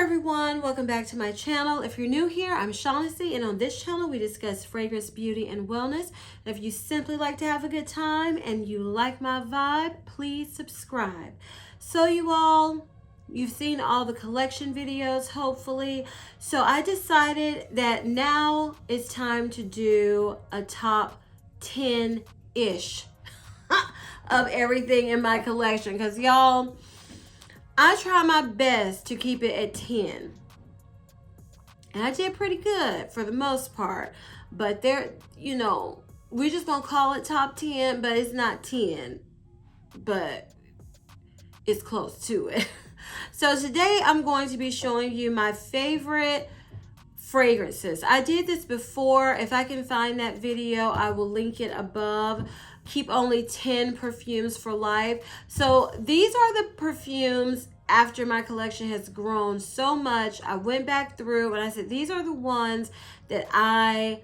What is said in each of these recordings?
everyone, welcome back to my channel. If you're new here, I'm Shaughnessy, and on this channel we discuss fragrance, beauty, and wellness. If you simply like to have a good time and you like my vibe, please subscribe. So you've seen all the collection videos, hopefully. So I decided that now it's time to do a top 10-ish of everything in my collection, because y'all, I try my best to keep it at 10. And I did pretty good for the most part. But we're just going to call it top 10, but it's not 10. But it's close to it. So today I'm going to be showing you my favorite fragrances. I did this before. If I can find that video, I will link it above. Keep only 10 perfumes for life. So these are the perfumes after my collection has grown so much. I went back through and I said, these are the ones that if I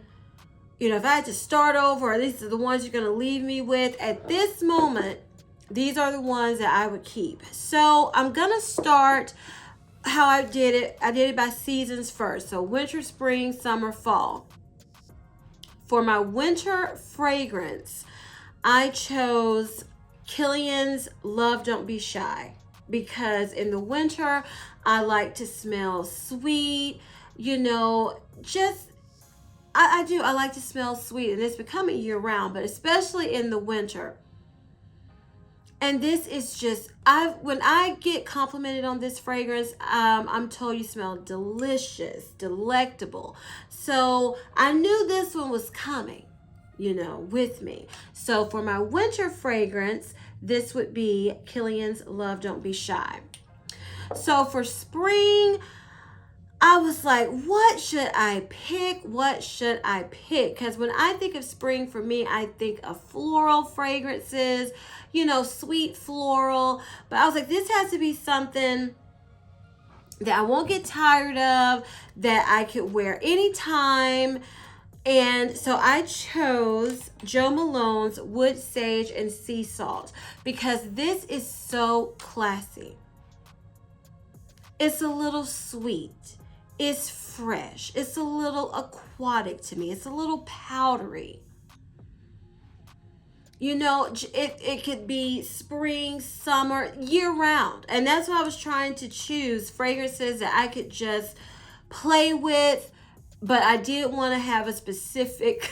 had to start over, or these are the ones you're going to leave me with at this moment, these are the ones that I would keep. So I'm going to start how I did it. I did it by seasons first. So winter, spring, summer, fall. For my winter fragrance, I chose Kilian's Love Don't Be Shy, because in the winter I like to smell sweet, I like to smell sweet, and it's becoming year round, but especially in the winter. And this is just, when I get complimented on this fragrance, I'm told you smell delicious, delectable. So I knew this one was coming, with me. So for my winter fragrance, this would be Kilian's Love Don't Be Shy. So for spring, I was like, what should I pick? What should I pick? Because when I think of spring, for me, I think of floral fragrances, sweet floral. But I was like, this has to be something that I won't get tired of, that I could wear anytime. And so I chose Jo Malone's Wood Sage and Sea Salt, because this is so classy. It's a little sweet. It's fresh. It's a little aquatic to me. It's a little powdery. It could be spring, summer, year round. And that's why I was trying to choose fragrances that I could just play with. But I did want to have a specific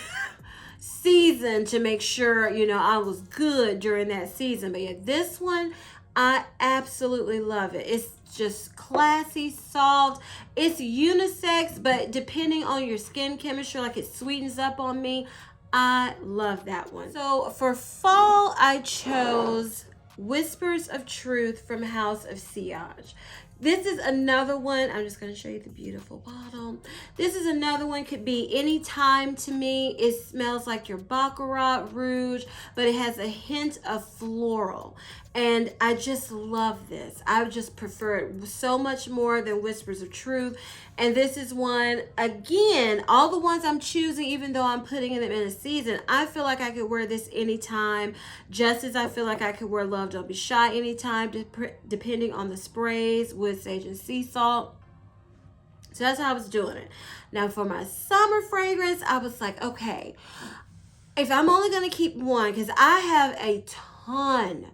season to make sure, I was good during that season. But yeah, this one, I absolutely love it. It's just classy, soft. It's unisex, but depending on your skin chemistry, like it sweetens up on me. I love that one. So for fall, I chose Whispers of Truth from House of Sillage. This is another one. I'm just going to show you the beautiful bottle. This is another one. Could be any time to me. It smells like your Baccarat Rouge, but it has a hint of floral. And I just love this. I just prefer it so much more than Whispers of Truth. And this is one, again, all the ones I'm choosing, even though I'm putting them in a season, I feel like I could wear this anytime, just as I feel like I could wear Love Don't Be Shy anytime, depending on the sprays, Wood Sage and Sea Salt. So that's how I was doing it. Now for my summer fragrance, I was like, okay, if I'm only going to keep one, because I have a ton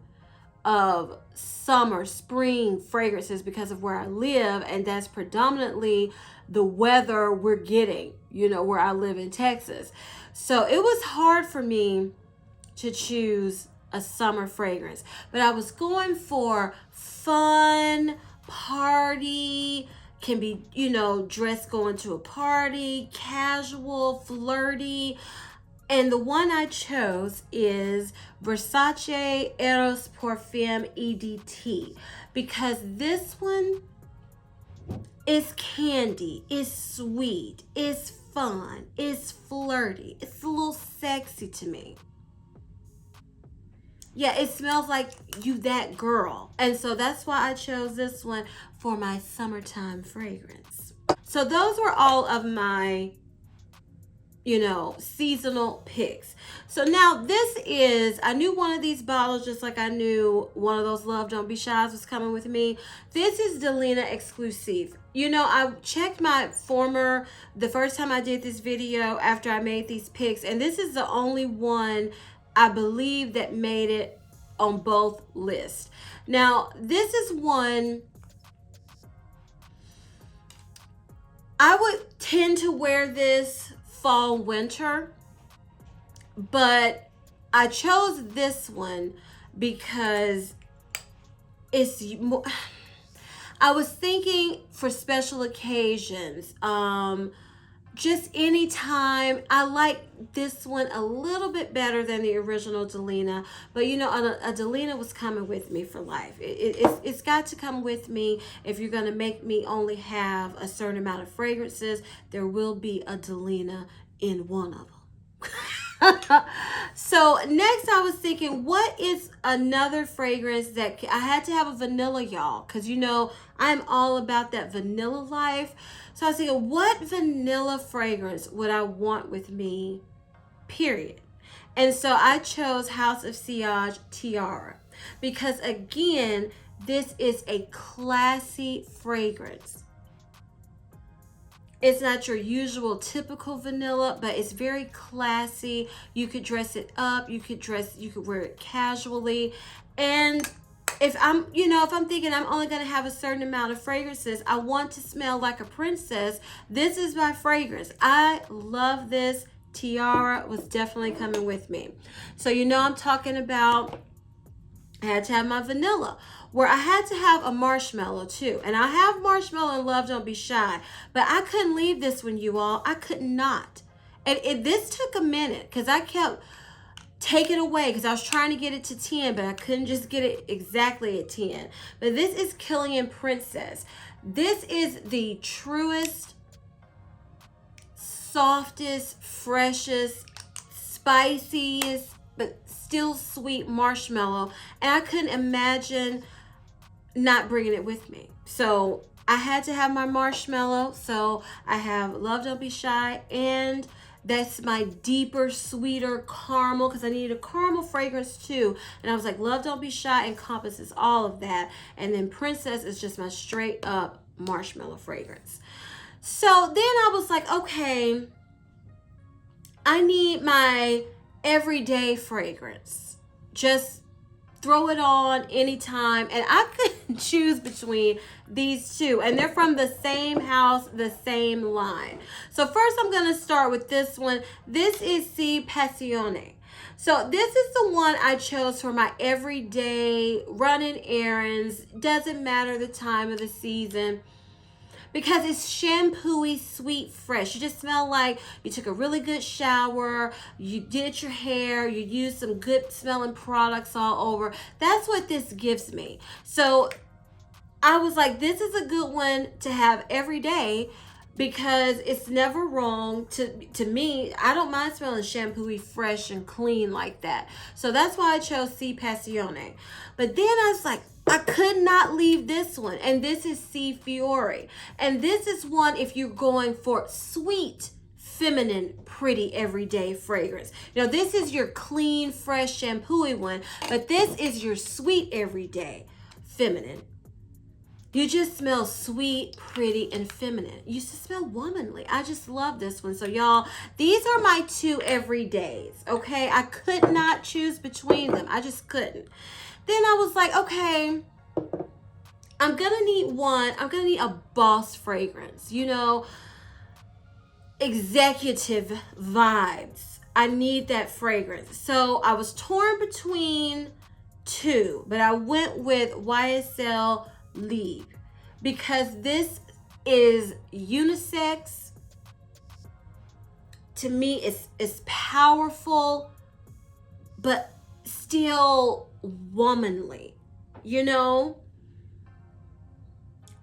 of summer, spring fragrances because of where I live, and that's predominantly the weather we're getting, where I live in Texas. So it was hard for me to choose a summer fragrance, but I was going for fun, party, can be, dress going to a party, casual, flirty. And the one I chose is Versace Eros Perfume EDT, because this one is candy, it's sweet, it's fun, it's flirty, it's a little sexy to me. Yeah, it smells like you that girl. And so that's why I chose this one for my summertime fragrance. So those were all of my you know, seasonal picks. So now this is, I knew one of these bottles just like I knew one of those Love Don't Be Shy's was coming with me. This is Delina Exclusive. You know, I checked my the first time I did this video after I made these picks, and this is the only one I believe that made it on both lists. Now, this is one I would tend to wear this fall, winter, but I chose this one because it's more, I was thinking for special occasions, just anytime. I like this one a little bit better than the original Delina, but you know, a Delina was coming with me for life. It's got to come with me. If you're going to make me only have a certain amount of fragrances, there will be a Delina in one of them. So next I was thinking, what is another fragrance that I had to have a vanilla, y'all, because you know I'm all about that vanilla life. So I was thinking, what vanilla fragrance would I want with me, period? And so I chose House of Sillage Tiara because, again, this is a classy fragrance. It's not your usual typical vanilla, but it's very classy. You could dress it up. You could wear it casually. And if I'm thinking I'm only going to have a certain amount of fragrances, I want to smell like a princess, this is my fragrance. I love this. Tiara was definitely coming with me. So you know I'm talking about, I had to have my vanilla, where I had to have a marshmallow too. And I have marshmallow in Love Don't Be Shy, but I couldn't leave this one, you all. I could not. And this took a minute because I kept taking away because I was trying to get it to 10, but I couldn't just get it exactly at 10. But this is Killian Princess. This is the truest, softest, freshest, spiciest, but still sweet marshmallow. And I couldn't imagine not bringing it with me. So I had to have my marshmallow. So I have Love Don't Be Shy, and that's my deeper, sweeter caramel, because I needed a caramel fragrance too. And I was like, Love Don't Be Shy encompasses all of that. And then Princess is just my straight up marshmallow fragrance. So then I was like, okay, I need my everyday fragrance. Just throw it on anytime. And I couldn't choose between these two. And they're from the same house, the same line. So first I'm going to start with this one. This is Si Passione. So this is the one I chose for my everyday running errands. Doesn't matter the time of the season, because it's shampooey, sweet, fresh. You just smell like you took a really good shower, you did your hair, you used some good smelling products all over. That's what this gives me. So I was like, this is a good one to have every day because it's never wrong. To me, I don't mind smelling shampooey, fresh, and clean like that. So that's why I chose Si Passione. But then I was like, I could not leave this one. And this is Si Fiore. And this is one if you're going for sweet, feminine, pretty, everyday fragrance. You know, this is your clean, fresh, shampooey one. But this is your sweet, everyday, feminine. You just smell sweet, pretty, and feminine. You just smell womanly. I just love this one. So y'all, these are my two everydays, okay? I could not choose between them. I just couldn't. Then I was like, okay, I'm going to need one. I'm going to need a boss fragrance, you know, executive vibes. I need that fragrance. So I was torn between two, but I went with YSL Libre because this is unisex. To me, it's powerful, but still womanly, you know?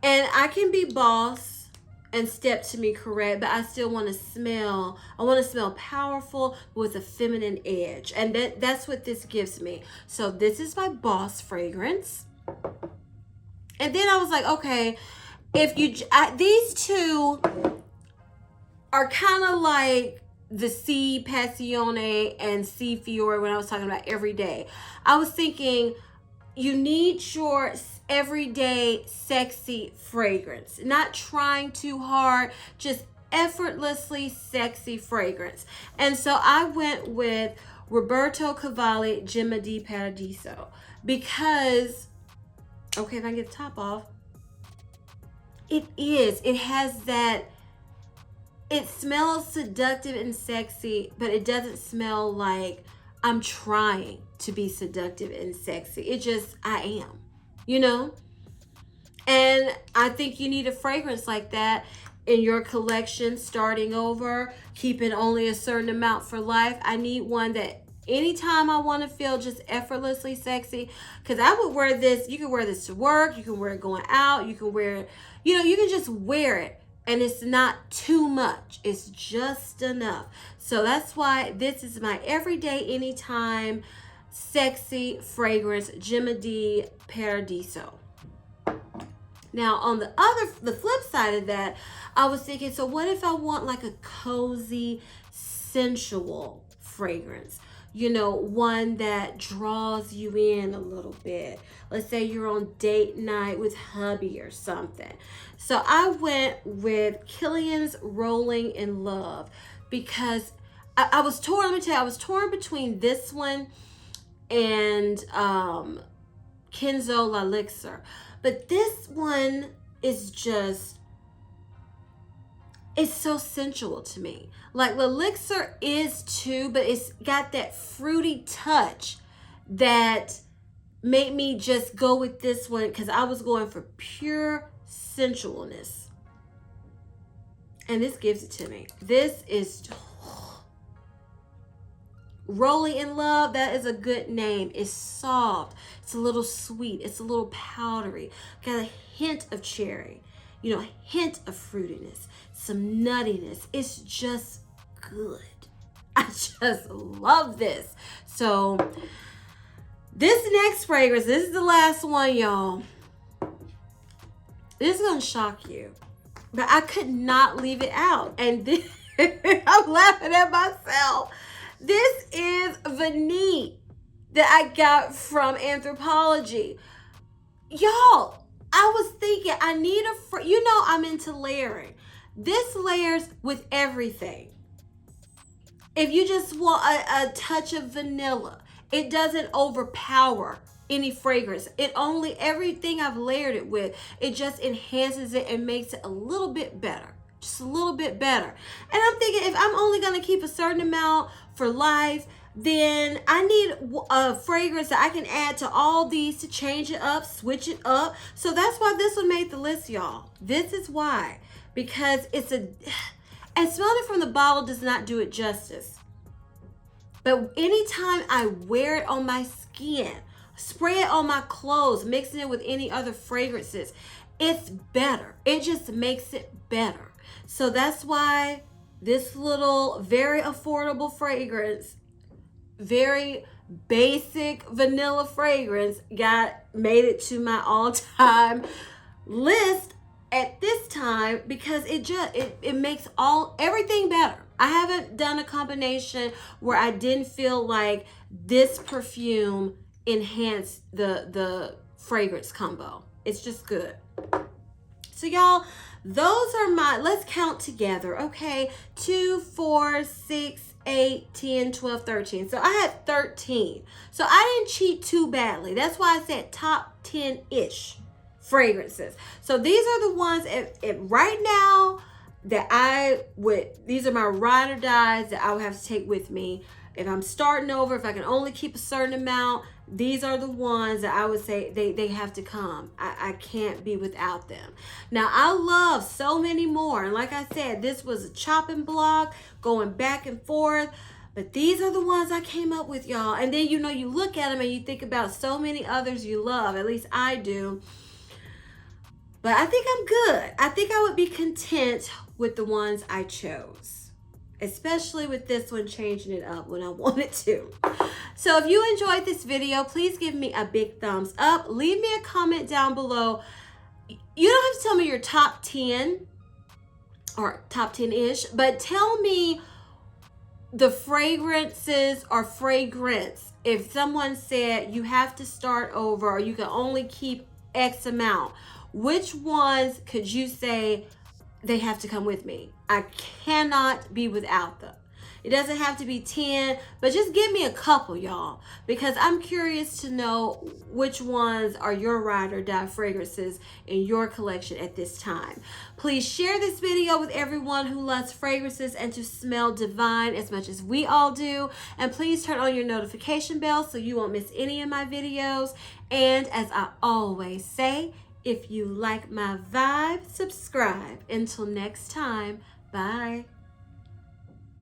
And I can be boss and step to me correct, but I still want to smell, I want to smell powerful with a feminine edge. And that's what this gives me. So this is my boss fragrance. And then I was like, okay, if you, these two are kind of like the C Passione and C Fiore when I was talking about everyday. I was thinking you need your everyday sexy fragrance, not trying too hard, just effortlessly sexy fragrance. And so I went with Roberto Cavalli Gemma di Paradiso because, okay, if I can get the top off, it has that, it smells seductive and sexy, but it doesn't smell like I'm trying to be seductive and sexy. It just, I am, you know? And I think you need a fragrance like that in your collection, starting over, keeping only a certain amount for life. I need one that anytime I want to feel just effortlessly sexy, because I would wear this. You can wear this to work. You can wear it going out. You can wear it, you know, you can just wear it. And it's not too much. It's just enough. So that's why this is my everyday, anytime, sexy fragrance, Gemma di Paradiso. Now, on the flip side of that, I was thinking, so what if I want like a cozy, sensual fragrance? You know, one that draws you in a little bit. Let's say you're on date night with hubby or something. So I went with Kilian's Rolling in Love because I was torn. Let me tell you, I was torn between this one and Kenzo L'Elixir. But this one is just, it's so sensual to me. Like L'Elixir is too, but it's got that fruity touch that made me just go with this one because I was going for pure sensualness. And this gives it to me. This is Rolling in Love. That is a good name. It's soft. It's a little sweet. It's a little powdery. Got a hint of cherry. You know, a hint of fruitiness. Some nuttiness. It's just good. I just love this. So this next fragrance, this is the last one, y'all. This is going to shock you. But I could not leave it out. And this, I'm laughing at myself. This is Vanille that I got from Anthropology. Y'all, I was thinking I need a, you know, I'm into layering. This layers with everything. If you just want a touch of vanilla, it doesn't overpower any fragrance. It only, everything I've layered it with, it just enhances it and makes it a little bit better. Just a little bit better. And I'm thinking if I'm only going to keep a certain amount for life, then I need a fragrance that I can add to all these to change it up, switch it up. So that's why this one made the list, y'all. This is why. Because it's a, and smelling it from the bottle does not do it justice. But anytime I wear it on my skin, spray it on my clothes, mixing it with any other fragrances, it's better. It just makes it better. So that's why this little, very affordable fragrance, very basic vanilla fragrance made it to my all-time list at this time because it makes everything better. I haven't done a combination where I didn't feel like this perfume enhanced the fragrance combo. It's just good. So y'all, those are my, let's count together, okay? 2, 4, 6, 8, 10, 12, 13. So I had 13. So I didn't cheat too badly. That's why I said top 10-ish fragrances. So these are the ones right now that these are my ride or dies that I would have to take with me. If I'm starting over, if I can only keep a certain amount, these are the ones that I would say they have to come. I can't be without them. Now, I love so many more. And like I said, this was a chopping block going back and forth. But these are the ones I came up with, y'all. And then, you know, you look at them and you think about so many others you love. At least I do. But I think I'm good. I think I would be content with the ones I chose. Especially with this one changing it up when I wanted to. So if you enjoyed this video, please give me a big thumbs up. Leave me a comment down below. You don't have to tell me your top 10 or top 10-ish, but tell me the fragrances are fragrance. If someone said you have to start over or you can only keep X amount, which ones could you say they have to come with me? I cannot be without them. It doesn't have to be 10, but just give me a couple, y'all, because I'm curious to know which ones are your ride or die fragrances in your collection at this time. Please share this video with everyone who loves fragrances and to smell divine as much as we all do. And please turn on your notification bell so you won't miss any of my videos. And as I always say, if you like my vibe, subscribe. Until next time, bye.